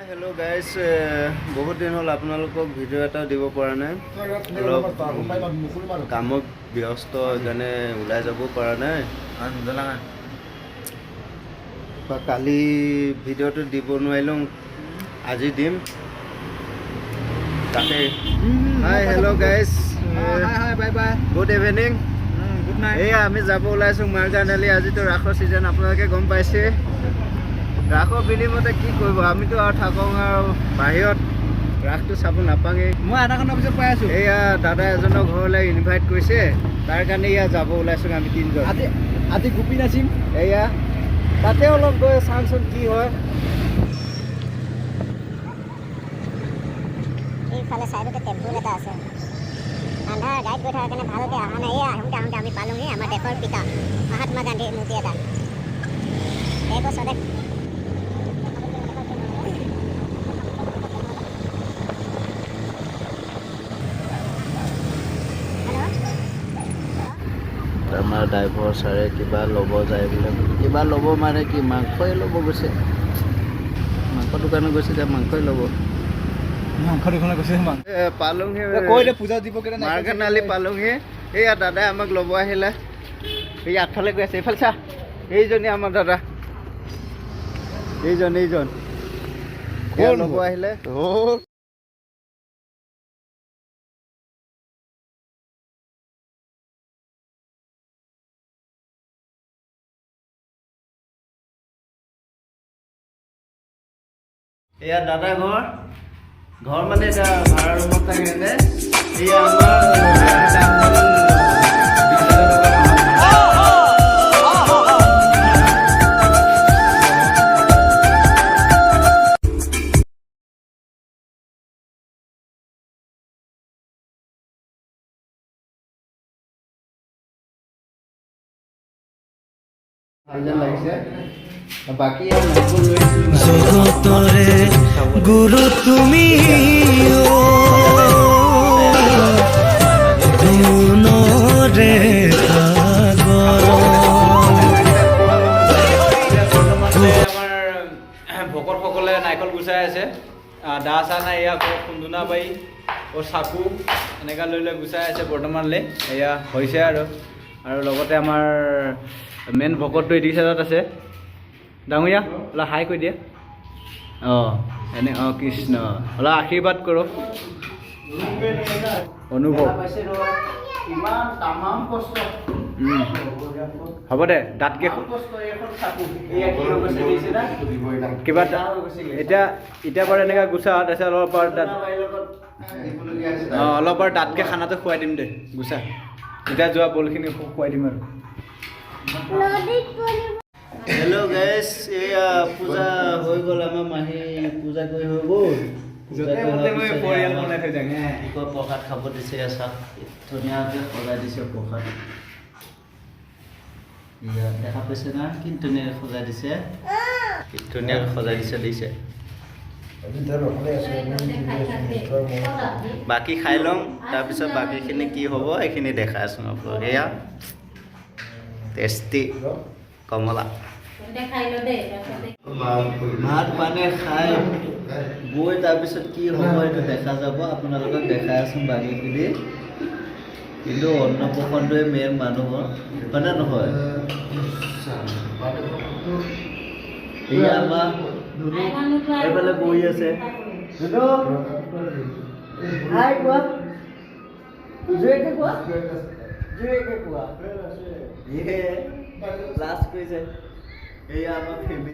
hello guys बहुत दिन हल आपनालोকক भिडिओ এটা দিব পৰা নাই কামত ব্যস্ত গানে উলাই যাব পৰা নাই বা কালি ভিডিওটো দিব নোৱাৰিলোঁ আজি দিম তাকে hi hello' guys hi bye bye good evening good night এই আমি যাব ওলাইছোঁ মাৰ্গানালি আজিতো ৰাসৰ সিজন আপোনালোকে গম পাইছে ৰাসৰ বিনিময়তে কি কৰিব আমিতো আৰু থাকোঁ আৰু বাহিৰত ৰাসটো চাব নাপাঙেই মই আধা ঘণ্টাৰ পিছত পাই আছোঁ এয়া দাদা এজনৰ ঘৰলৈ ইনভাইট কৰিছে তাৰ কাৰণে এয়া যাব ওলাইছোঁ আমি তিনিজন আজি গোপী নাচিম এয়া তাতে অলপ গৈ চাওঁচোন কি হয় এইফালে চাইডতে টেম্পুল এটা আছে আন্ধাৰ গাইড গৈ থকাৰ কাৰণে ভালকৈ অহা নাই আহোঁতে আমি পালোঁহি আমাৰ দেশৰ পিতা মহাত্মা গান্ধীৰ মূৰ্তি এটা দেখো চদেখ আমাৰ ড্ৰাইভাৰ ছাৰে কিবা ল'ব যায় বোলে কিবা ল'ব মানে কি মাংসই ল'ব গৈছে মাংস দোকানত গৈছে এতিয়া মাংসই ল'ব মাংস দোকানত গৈছে পালোঁহি কৈ দে পূজা দিব কেইটা মাৰ্গানালি পালোঁহি এয়া দাদাই আমাক ল'ব আহিলে এই আগফালে গৈ আছে এইফালে চা এইজনী আমাৰ দাদা এইজন ল'ব আহিলে এয়া দাদা ঘৰ মানে এতিয়া ভাড়া ৰুমত থাকে এয়া লাগিছে বাকি জগতৰে গুৰু তুমি দুনৰে ভকতসকলে নাৰিকল গুচাই আছে দা চা নাই এয়া খুন্দুনা বাৰী চাকু এনেকুৱা লৈ গুচাই আছে বৰ্তমানলৈ এয়া হৈছে আৰু লগতে আমাৰ মেইন ভকতটো এটি চাইডত আছে ডাঙৰীয়া অলপ হাই কৈ দিয়ে এনে কৃষ্ণ অলপ আশীৰ্বাদ কৰক অনুভৱ হ'ব দে দাঁতকৈ কিবা এতিয়া বাৰু এনেকৈ গুচা তাৰপিছত অলপ আৰু দাঁত অলপ আৰু দাঁতকৈ খানাটো খুৱাই দিম দে গুচা এতিয়া যোৱা বলখিনি খুৱাই দিম আৰু হেল্ল' গাইছ এয়া পূজা হৈ গ'ল আমাৰ মাহী পূজা কৰি হৈ গ'ল প্ৰসাদ খাব দিছে চাওক ধুনীয়াকৈ সজাই দিছে প্ৰসাদ দেখা পাইছে না কি ধুনীয়াকৈ সজাই দিছে কি ধুনীয়াকৈ সজাই দিছে বাকী খাই লওঁ তাৰপিছত বাকীখিনি কি হ'ব এইখিনি দেখাই আছোঁ আপোনালোক এয়া টেষ্টি কমলা ভাত মানে খাই গৈ তাৰপিছত কি হ'ব এইটো দেখা যাব আপোনালোকক দেখাই আছোঁ বাকীখিনি কিন্তু অন্নপ্ৰসন্নই মেইন মানুহৰ হয়নে নহয় এয়া আমাৰ এইফালে বহি আছে হাই কোৱা জুয়েকে কোৱা লাষ্ট কৰিছে এয়া আমাৰ ফেমিলি